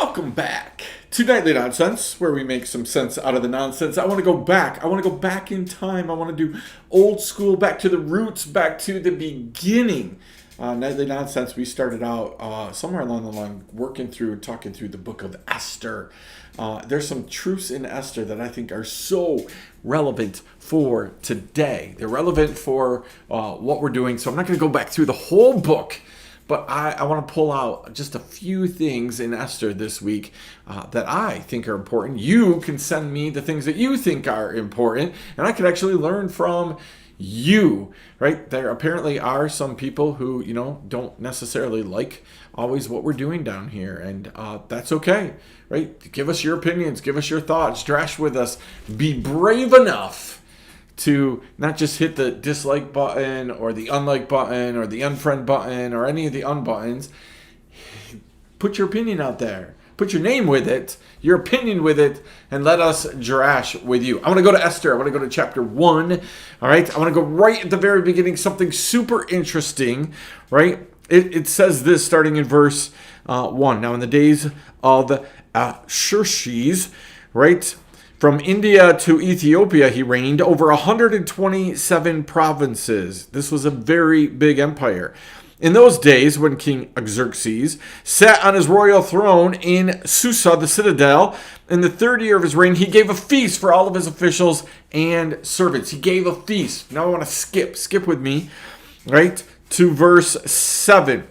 Welcome back to Nightly Nonsense, where we make some sense out of the nonsense. I want to go back. I want to go back in time. I want to do old school, back to the roots, back to the beginning. Nightly Nonsense, we started out somewhere along the line talking through the book of Esther. There's some truths in Esther that I think are so relevant for today. They're relevant for what we're doing, so I'm not going to go back through the whole book. But I want to pull out just a few things in Esther this week that I think are important. You can send me the things that you think are important, and I can actually learn from you, right? There apparently are some people who, don't necessarily like always what we're doing down here, and that's okay, right? Give us your opinions, give us your thoughts, trash with us. Be brave enough to not just hit the dislike button or the unlike button or the unfriend button or any of the unbuttons. Put your opinion out there. Put your name with it, your opinion with it, and let us drash with you. I want to go to Esther. I want to go to chapter 1. All right. I want to go right at the very beginning, something super interesting, right? It says this starting in verse 1. Now, in the days of Xerxes, right? From India to Ethiopia, he reigned over 127 provinces. This was a very big empire. In those days, when King Xerxes sat on his royal throne in Susa, the citadel, in the third year of his reign, he gave a feast for all of his officials and servants. He gave a feast. Now I want to skip with me, right, to verse 7.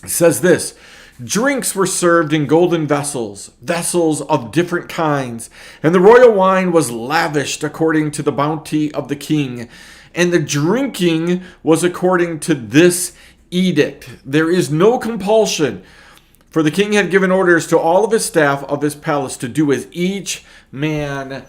It says this. Drinks were served in golden vessels of different kinds, and the royal wine was lavished according to the bounty of the king, and the drinking was according to this edict. There is no compulsion, for the king had given orders to all of his staff of his palace to do as each man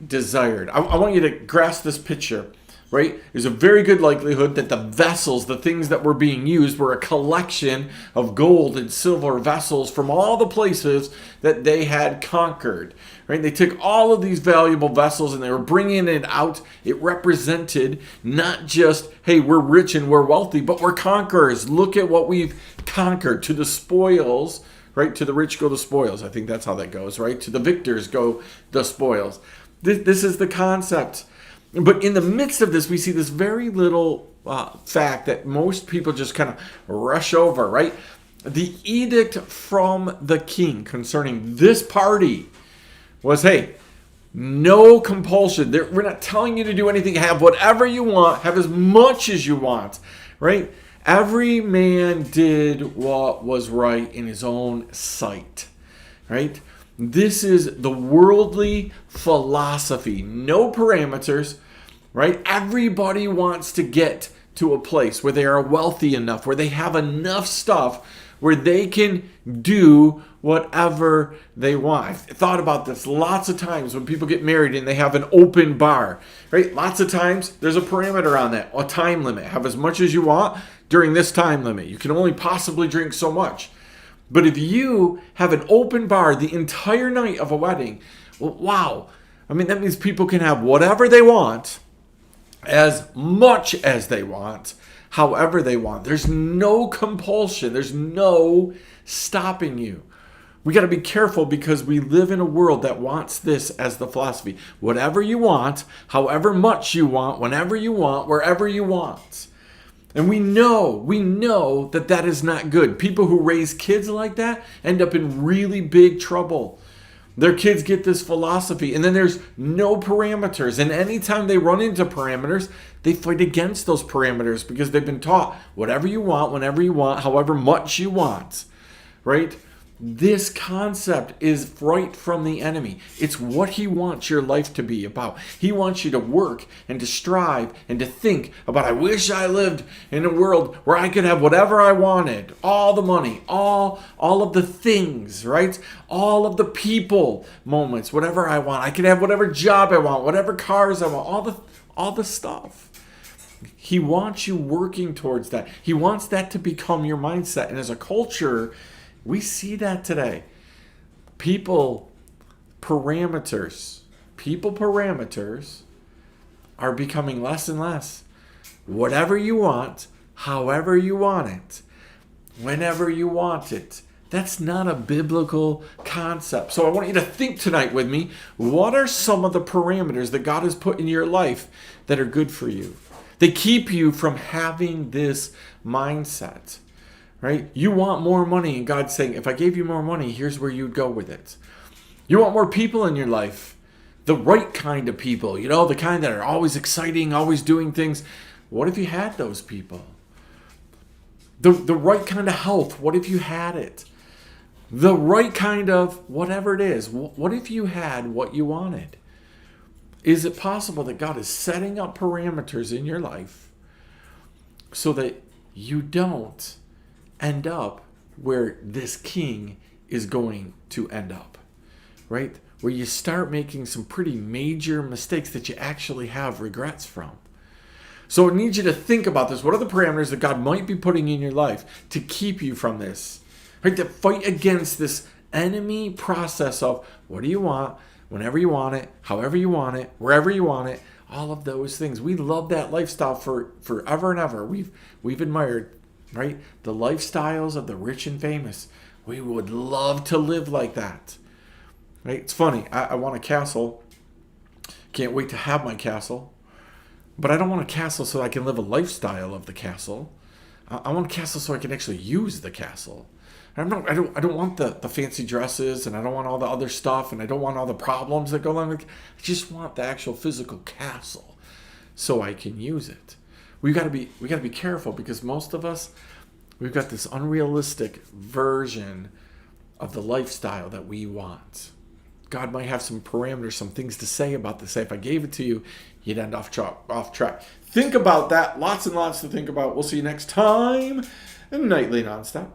desired. I want you to grasp this picture. Right? There's a very good likelihood that the vessels, the things that were being used, were a collection of gold and silver vessels from all the places that they had conquered. Right? They took all of these valuable vessels and they were bringing it out. It represented not just, hey, we're rich and we're wealthy, but we're conquerors. Look at what we've conquered. To the spoils, right? To the rich go the spoils. I think that's how that goes, right? To the victors go the spoils. This is the concept. But in the midst of this, we see this very little fact that most people just kind of rush over, right? The edict from the king concerning this party was, hey, no compulsion. We're not telling you to do anything. Have whatever you want. Have as much as you want, right? Every man did what was right in his own sight, right? This is the worldly philosophy. No parameters, right? Everybody wants to get to a place where they are wealthy enough, where they have enough stuff, where they can do whatever they want. I've thought about this lots of times when people get married and they have an open bar, right? Lots of times there's a parameter on that, a time limit. Have as much as you want during this time limit. You can only possibly drink so much. But if you have an open bar the entire night of a wedding, well, wow. I mean, that means people can have whatever they want, as much as they want, however they want. There's no compulsion. There's no stopping you. We got to be careful because we live in a world that wants this as the philosophy. Whatever you want, however much you want, whenever you want, wherever you want. And we know that that is not good. People who raise kids like that end up in really big trouble. Their kids get this philosophy, and then there's no parameters. And anytime they run into parameters, they fight against those parameters because they've been taught whatever you want, whenever you want, however much you want, right? This concept is right from the enemy. It's what he wants your life to be about. He wants you to work and to strive and to think about, I wish I lived in a world where I could have whatever I wanted, all the money, all of the things, right? All of the people moments, whatever I want. I could have whatever job I want, whatever cars I want, all the stuff. He wants you working towards that. He wants that to become your mindset. And as a culture, we see that today. People parameters are becoming less and less. Whatever you want, however you want it, whenever you want it, That's not a biblical concept. So I want you to think tonight with me. What are some of the parameters that God has put in your life that are good for you? They keep you from having this mindset, right? You want more money, and God's saying, if I gave you more money, here's where you'd go with it. You want more people in your life, the right kind of people, the kind that are always exciting, always doing things. What if you had those people? The right kind of health, what if you had it? The right kind of whatever it is, what if you had what you wanted? Is it possible that God is setting up parameters in your life so that you don't end up where this king is going to end up, right? Where you start making some pretty major mistakes that you actually have regrets from. So I need you to think about this. What are the parameters that God might be putting in your life to keep you from this? Right? To fight against this enemy process of what do you want, whenever you want it, however you want it, wherever you want it, all of those things. We love that lifestyle for forever and ever. We've admired, right? The lifestyles of the rich and famous. We would love to live like that. Right? It's funny. I want a castle. Can't wait to have my castle. But I don't want a castle so I can live a lifestyle of the castle. I want a castle so I can actually use the castle. I don't want the fancy dresses, and I don't want all the other stuff, and I don't want all the problems that go along with it. I just want the actual physical castle so I can use it. We got to be careful, because most of us, we've got this unrealistic version of the lifestyle that we want. God might have some parameters, some things to say about this. Say, if I gave it to you, you'd end off track. Think about that. Lots and lots to think about. We'll see you next time. Nightly Nonstop.